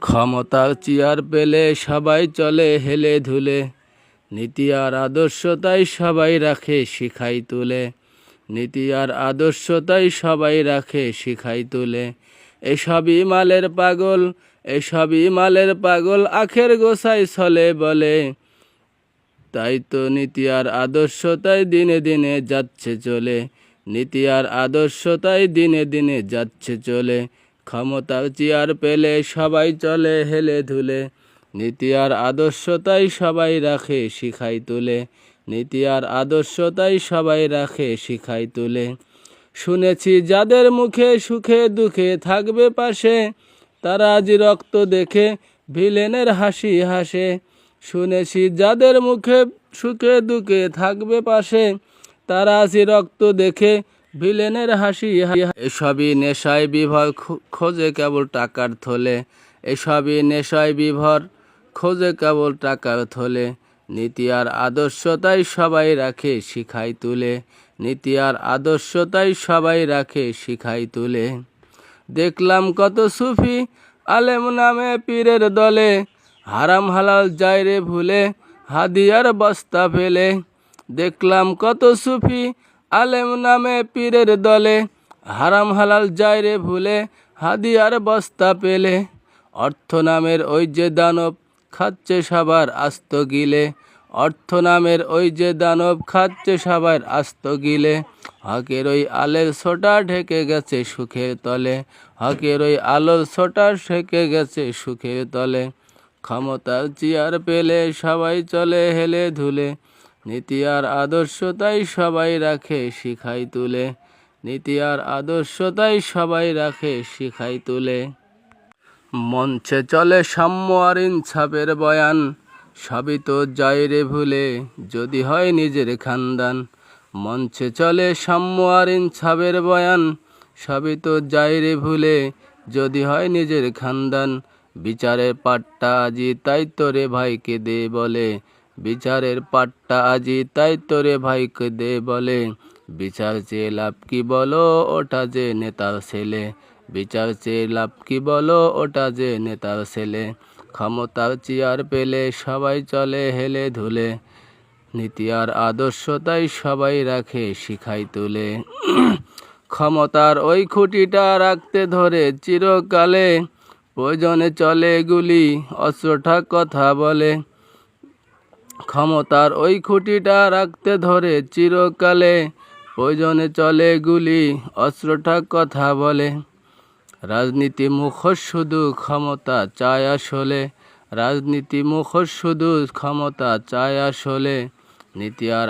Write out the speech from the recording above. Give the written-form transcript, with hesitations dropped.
ক্ষমতার চেয়ার পেলে সবাই চলে হেলে ধুলে, নীতি আর আদর্শ তাই সবাই রাখে শিখাই তুলে, নীতি আর আদর্শ তাই সবাই রাখে শিখাই তুলে। এসবই মালের পাগল, এসবই মালের পাগল, আখের গোছাই চলে বলে, তাই তো নীতি আর আদর্শ তাই দিনে দিনে যাচ্ছে চলে, নীতি আর আদর্শ তাই দিনে দিনে যাচ্ছে চলে। ক্ষমতার চেয়ার পেলে সবাই চলে হেলে ধুলে, নীতি আর আদর্শ তাই সবাই রাখে শিখাই তুলে, নীতি আর আদর্শ তাই সবাই রাখে শিখাই তুলে। শুনেছি যাদের মুখে সুখে দুঃখে থাকবে পাশে, তারা আজ রক্ত দেখে ভিলেনের হাসি হাসে। শুনেছি যাদের মুখে সুখে দুঃখে থাকবে পাশে, তারা আজ রক্ত দেখে ভিলেনের হাসি হাসি। এসবই নেশায় বিভর খোঁজে কেবল টাকার থলে, এসবই নেশায় বিভর খোঁজে কেবল টাকার থলে, নীতি আর আদর্শ তাই সবাই রাখে শিখাই তুলে, নীতি আর আদর্শ তাই সবাই রাখে শিখাই তুলে। দেখলাম কত সুফি আলেম নামে পীরের দলে, হারাম হালাল যায় রে ভুলে হাদিয়ার বস্তা ফেলে। দেখলাম কত সুফি আলেম নামে পীরের দলে, হারাম হালাল যায় রে ভুলে হাদিয়ার বস্তা পেলে। অর্থ নামের ওই যে দানব খাচ্ছে সবার আস্ত গিলে, অর্থ নামের ওই যে দানব খাচ্ছে সবার আস্ত গিলে। হকের ওই আলের ছোটা ঢেকে গেছে সুখের তলে, হকের ওই আলোর ছোটা ঢেকে গেছে সুখের তলে। ক্ষমতার চেয়ার পেলে সবাই চলে হেলে ধুলে, নীতি আর আদর্শ তাই সবাই রাখে শিখাই তুলে, নীতি আর আদর্শ তাই সবাই রাখে শিখাই তুলে। মঞ্চে চলে সাম্য আর ইনসাফের বয়ান, সবই তো যায় রে ভুলে যদি হয় নিজের খানদান। মঞ্চে চলে সাম্য আর ইনসাফের বয়ান, সবই তো যায় রে ভুলে যদি হয় নিজের খানদান। বিচারের পাট্টা আজি তাই তোরে ভাইকে দে বলে, বিচারের পাট্টা আজি তাই তোরে ভাইকে দে বলে। বিচার চেয়ে লাভ কি বলো ওটা যে নেতার ছেলে, বিচার চেয়ে লাভ কি বলো ওটা যে নেতার ছেলে। ক্ষমতার চেয়ার পেলে সবাই চলে হেলে ধুলে, নীতি আর আদর্শ তাই সবাই রাখে শিখাই তুলে। ক্ষমতার ওই খুঁটিটা রাখতে ধরে চিরকালে, প্রয়োজনে চলে গুলি অস্ত্রটা কথা বলে। ক্ষমতার ওই খুঁটিটা রাখতে ধরে চিরকালে, প্রয়োজনে চলে গুলি অস্ত্রটা কথা বলে। রাজনীতি মুখোশ শুধু ক্ষমতা চায় আসলে, রাজনীতি মুখোশ শুধু ক্ষমতা চায় আসলে, নীতি আর